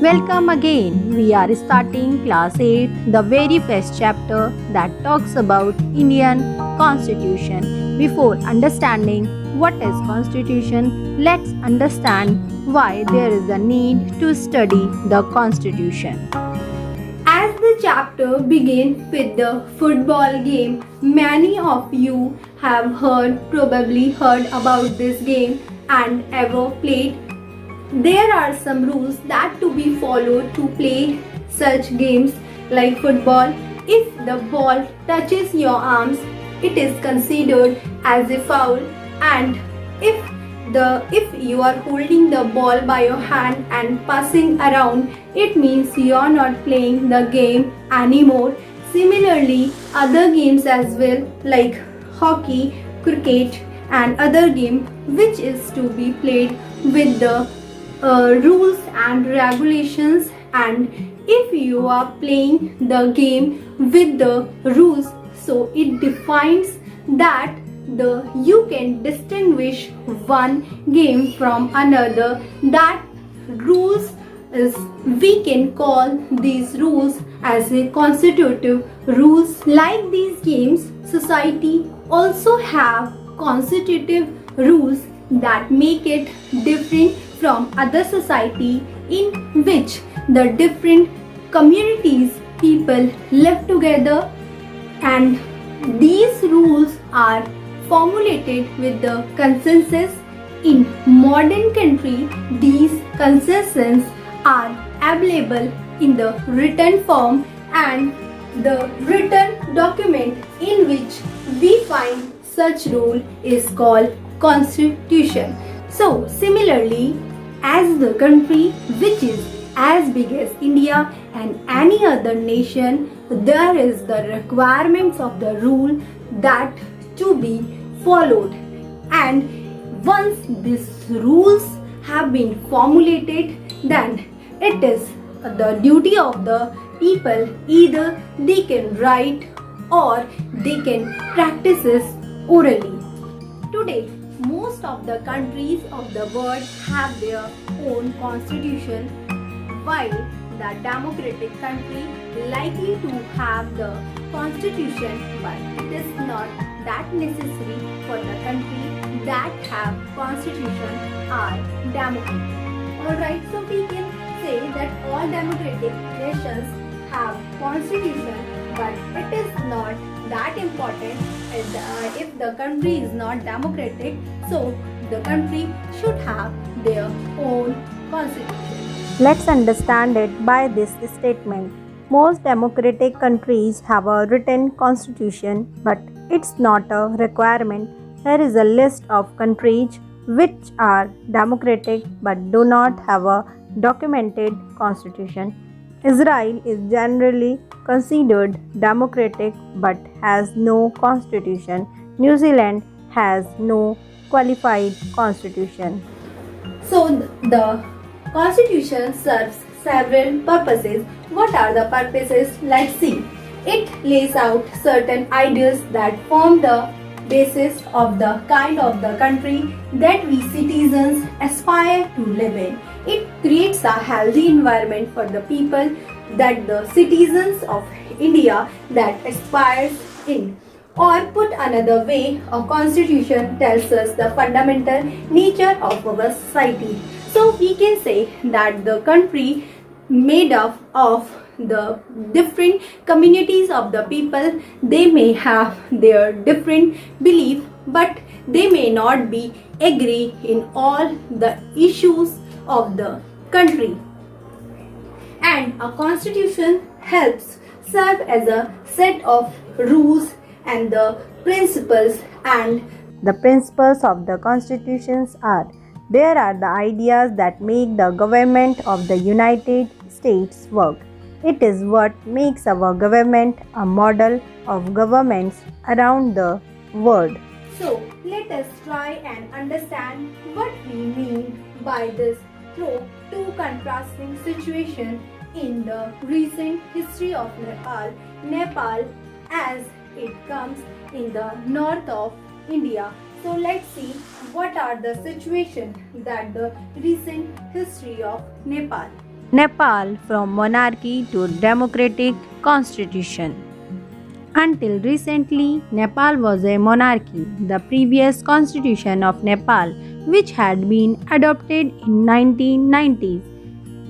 Welcome again. We are starting class 8, the very first chapter that talks about Indian Constitution. Before understanding what is Constitution, let's understand why there is a need to study the Constitution. As the chapter begins with the football game, many of you have probably heard about this game and ever played. There are some rules that to be followed to play such games like football. If the ball touches your arms, it is considered as a foul, and if you are holding the ball by your hand and passing around, it means you are not playing the game anymore. Similarly, other games as well like hockey, cricket and other game which is to be played with the rules and regulations, and if you are playing the game with the rules, so it defines that you can distinguish one game from another. That rules is, we can call these rules as a constitutive rules. Like these games, society also have constitutive rules that make it different from other society, in which the different communities people live together, and these rules are formulated with the consensus. In modern country, these consensus are available in the written form, and the written document in which we find such rule is called constitution. So similarly, as the country which is as big as India and any other nation, there is the requirements of the rule that to be followed, and once these rules have been formulated, then it is the duty of the people, either they can write or they can practice this orally. Today, most of the countries of the world have their own constitution, while the democratic country likely to have the constitution, but it is not that necessary for the country that have constitution are democratic. Alright, so we can say that all democratic nations have constitution, but it is not that important if the country is not democratic, so the country should have their own constitution. Let's understand it by this statement. Most democratic countries have a written constitution, but it's not a requirement. Here is a list of countries which are democratic but do not have a documented constitution. Israel is generally considered democratic but has no constitution. New Zealand has no qualified constitution. So the constitution serves several purposes. What are the purposes? Let's see. It lays out certain ideas that form the basis of the kind of the country that we citizens aspire to live in. It creates a healthy environment for the people that the citizens of India that aspires in. Or put another way, a constitution tells us the fundamental nature of our society. So we can say that the country made up of the different communities of the people, they may have their different belief, but they may not be agree in all the issues of the country. And a constitution helps serve as a set of rules and the principles, and the principles of the constitutions are: there are the ideas that make the government of the United States work. It is what makes our government a model of governments around the world. So let us try and understand what we mean by this through two contrasting situations in the recent history of Nepal. Nepal as it comes in the north of India. So let's see what are the situations that the recent history of Nepal. Nepal from monarchy to democratic constitution. Until recently, Nepal was a monarchy. The previous constitution of Nepal, which had been adopted in 1990s,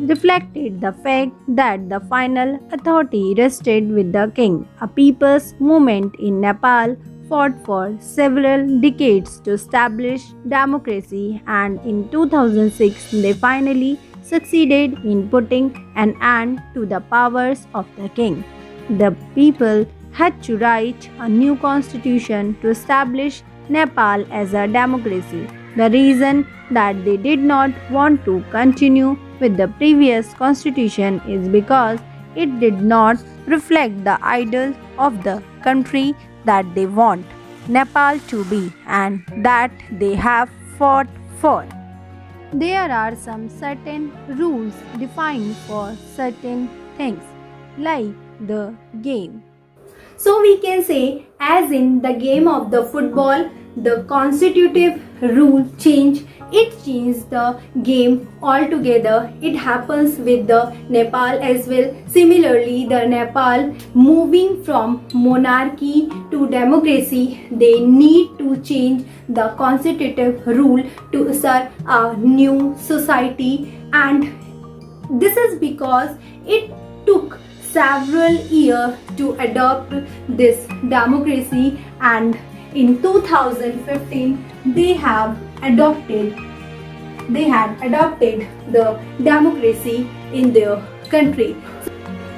reflected the fact that the final authority rested with the king. A people's movement in Nepal fought for several decades to establish democracy, and in 2006 they finally succeeded in putting an end to the powers of the king. The people had to write a new constitution to establish Nepal as a democracy. The reason that they did not want to continue with the previous constitution is because it did not reflect the ideal of the country that they want Nepal to be and that they have fought for. There are some certain rules defined for certain things, like the game. So we can say, as in the game of the football, the constitutive rule change, it changed the game altogether. It happens with the Nepal as well. Similarly, the Nepal moving from monarchy to democracy, they need to change the constitutive rule to serve a new society, and this is because it took several years to adopt this democracy, and in 2015 they had adopted the democracy in their country.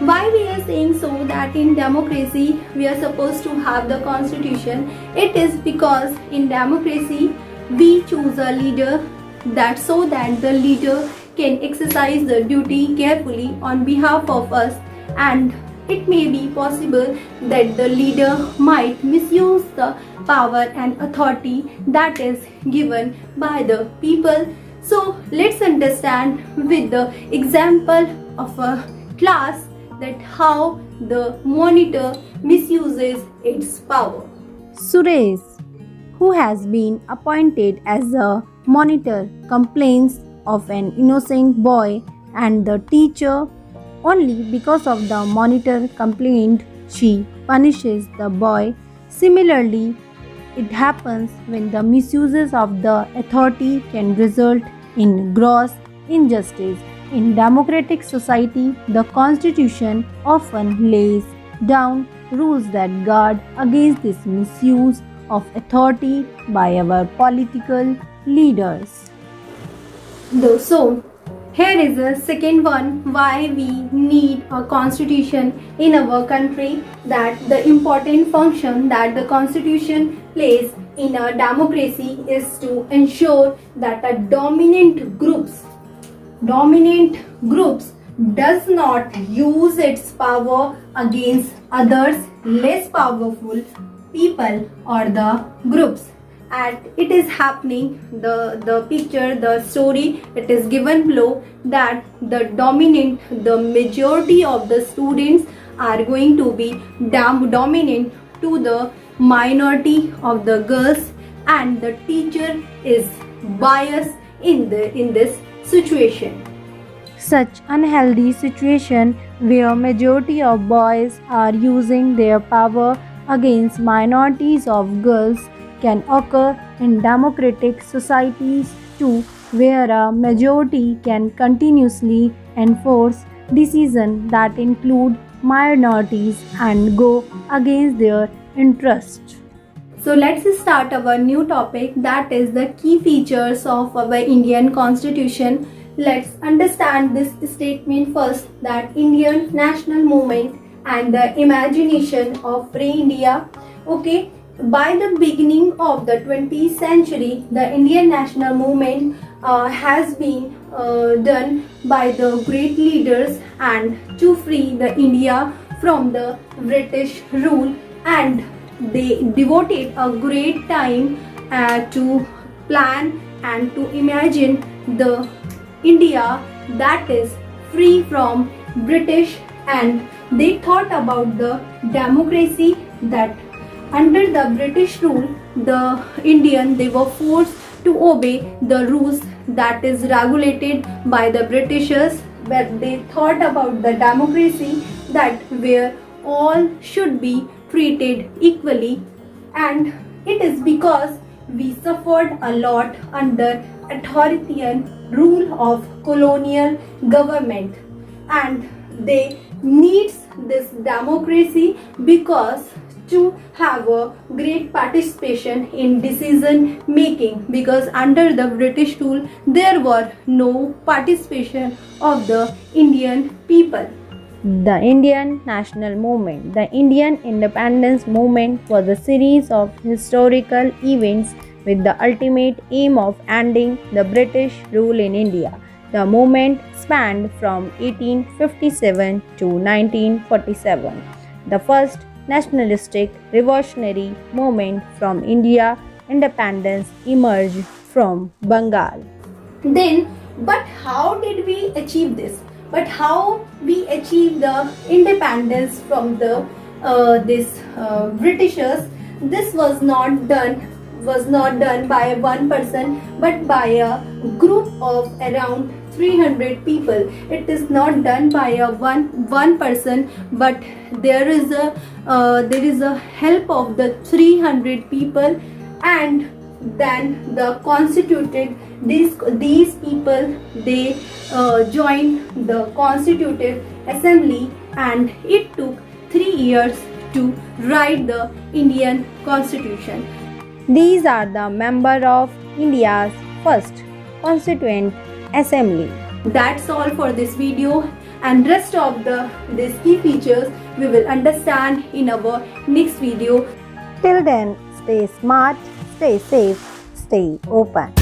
Why we are saying so that in democracy we are supposed to have the constitution? It is because in democracy we choose a leader, that so that the leader can exercise the duty carefully on behalf of us, and it may be possible that the leader might misuse the power and authority that is given by the people. So let's understand with the example of a class that how the monitor misuses its power. Suresh, who has been appointed as a monitor, complains of an innocent boy, and the teacher, only because of the monitor complaint, she punishes the boy. Similarly, it happens when the misuses of the authority can result in gross injustice. In democratic society, the constitution often lays down rules that guard against this misuse of authority by our political leaders. So, here is the second one, why we need a constitution in our country, that the important function that the constitution plays in a democracy is to ensure that a dominant groups does not use its power against others less powerful people or the groups. And it is happening, the picture, the story, it is given below, that the majority of the students are going to be dominant to the minority of the girls, and the teacher is biased in this situation. Such unhealthy situation where majority of boys are using their power against minorities of girls can occur in democratic societies too, where a majority can continuously enforce decisions that include minorities and go against their interests. So let's start our new topic, that is the key features of our Indian Constitution. Let's understand this statement first, that Indian national movement and the imagination of free India. Okay, by the beginning of the 20th century, the Indian national movement has been done by the great leaders and to free the India from the British rule, and they devoted a great time to plan and to imagine the India that is free from British, and they thought about the democracy, that under the British rule the Indian, they were forced to obey the rules that is regulated by the Britishers, where they thought about the democracy, that where all should be treated equally. And it is because we suffered a lot under authoritarian rule of colonial government, and they needs this democracy because to have a great participation in decision making, because under the British rule there were no participation of the Indian people. The Indian National Movement. The Indian Independence Movement was a series of historical events with the ultimate aim of ending the British rule in India. The movement spanned from 1857 to 1947. The first nationalistic revolutionary movement from India independence emerged from Bengal. Then, but how did we achieve this? But how we achieve the independence from the Britishers? This was not done by one person, but by a group of around 300 people. It is not done by a one person, but there is a help of the 300 people, and then the constituted these people, they joined the constitutive assembly, and it took 3 years to write the Indian constitution. These are the members of India's first Constituent Assembly. That's all for this video, and rest of these key features we will understand in our next video. Till then, stay smart, stay safe, stay open.